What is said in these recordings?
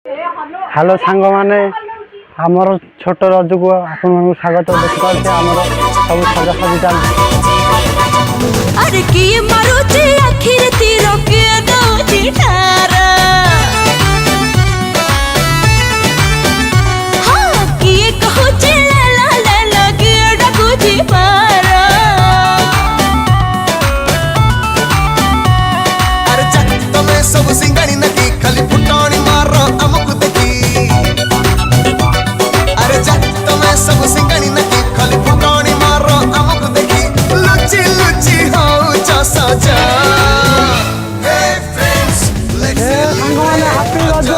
Hello सांग माने आमर छोट रज को आपण स्वागत देखिए आमर सब सजासजी चलती अरे किए मारुची आखिर तीर के दउची ठारा हां किए कहूची ला के डकुची मारा अरे जग तमे सब सिंगाणी नकी खाली फुटाणी मारो हमको देखी अरे जग तमे सब सिंगाणी नकी खाली फुटाणी मारो हमको देखी लुची लुची हो जा सजा हे फ्रेंड्स लेट्स हैप्पी रज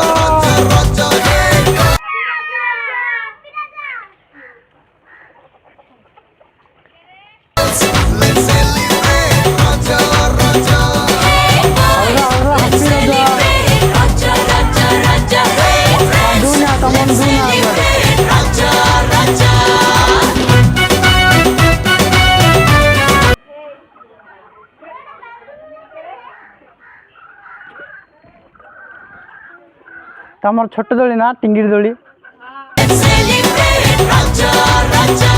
लेट्स सेलिब्रेट राजा राजा राजा राजा राजा दुनिया तमन दुनिया राजा राजा तमर छोट दोली ना टिंगिर दोली सेलिब्रेट राजा राजा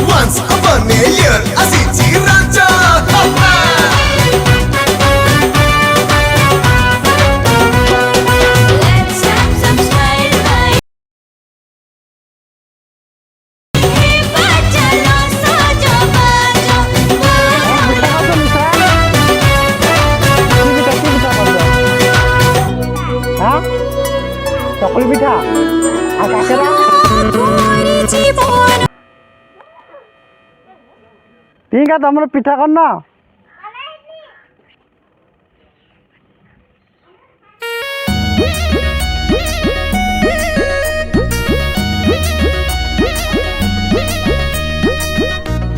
once upon a year asichi raja Let's have some style right. Hey, bachalo sajo bajo. चकली पिठा आ काकरा मोरी जीवन ठीक है तुम पिठा करना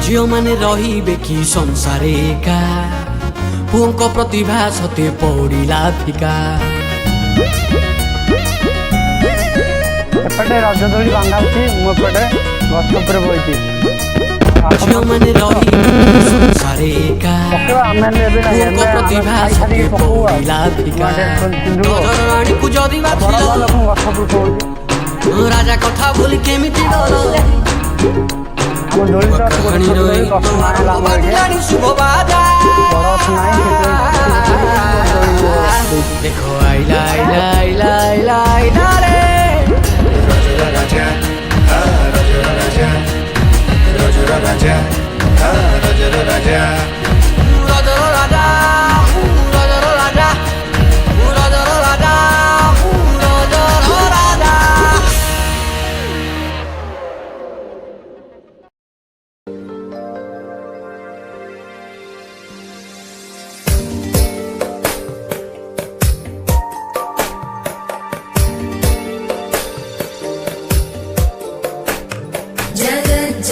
झील मैंने रही कि संसारे एका पुओं प्रतिभा सते पौड़िला फिका एपटे रज दोली बांधाऊँ मुझे गछ उपर बही झील मैंने रही कि संसारे एका पुओं प्रतिभा सते पौड़िला फिका रजर रानी को जदि राजा कथा बोली केमिति डर शुभ बाजा देखो आइला आइला आइला आइला आइला रे raja raja raja raja raja raja raja राजा राजा राजा राजा राजा राजा राजा राजा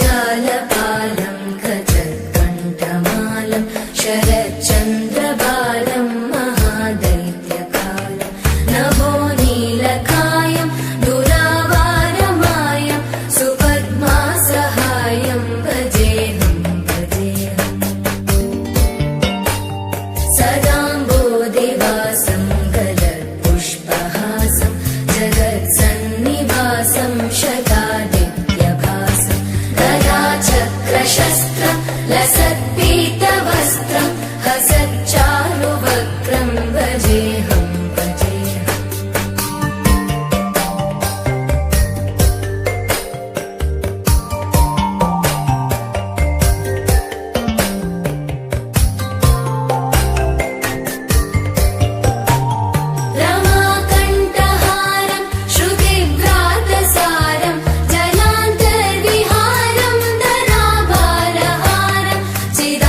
जगज्जालपालं खचत्कण्ठमालं शरच्चन्द्रबालं महादैत्यकालं नभो नीलकायं दुरावारमायं सुपद्मासहायं भजेऽहं सदाम्बोधिवासं गलत्पुष्पहासं जगत्सन्निवासं शतादित्यभासं गदाचक्रशस्त्रं लसत्पीतवस्त्रं हसच्चारुवक्त्रं भजेऽहं रमाकण्ठहारं श्रुतिभ्रातसारं जलान्तर्विहारं धराभारहारं चिदा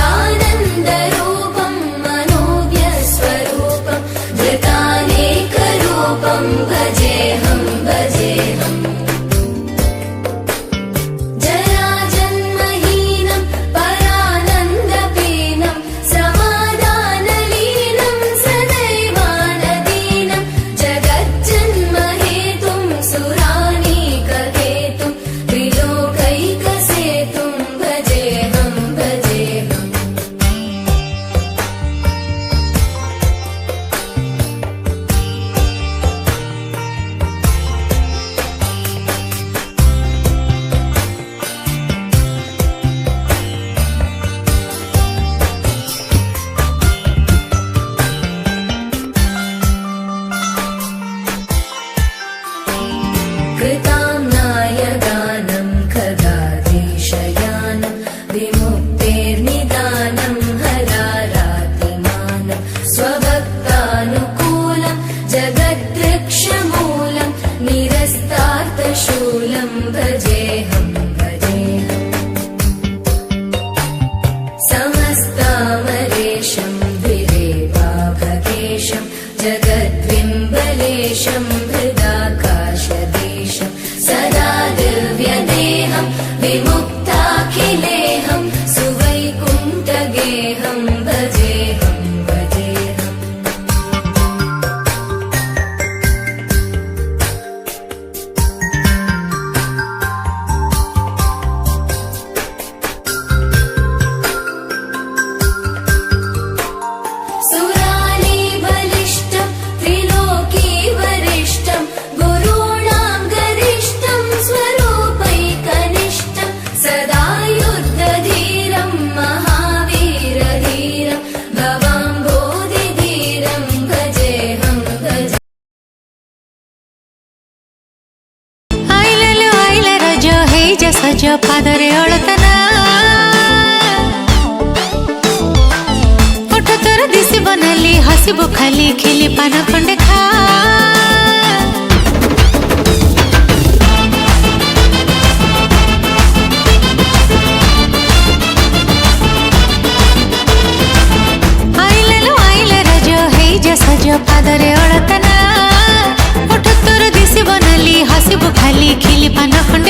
भवेर्निदानं हरारातिमानं स्वभक्तानुकूलं जगद्वृक्षमूलं निरस्तार्थशूलं भजेऽहं समस्तामरेशं द्विरेवाभकेशं जगद्विम्बलेशं हृदाकाशदेशं सदा दिव्यदेहं विमुक्ताखिलेहं सुवैकुण्ठगेहं भजेऽहं सुराली बलिष्ठं त्रिलोकी वरिष्ठं गुरूणां गरिष्ठं स्वरूपैकनिष्ठं सदा युद्धधीरं महावीरधीरं भवाम्बोधिधीरं भजेऽहं आइललो आइल रज हेज सज पादरे अळतना ओठ तोर दिसी बनली हसिबो खाली खिली पान खंडे खा आइललो आइल रज हेज सज पादरे अळतना ओठ तोर दिसी बनली हसिबो खाली खिली पान खंडे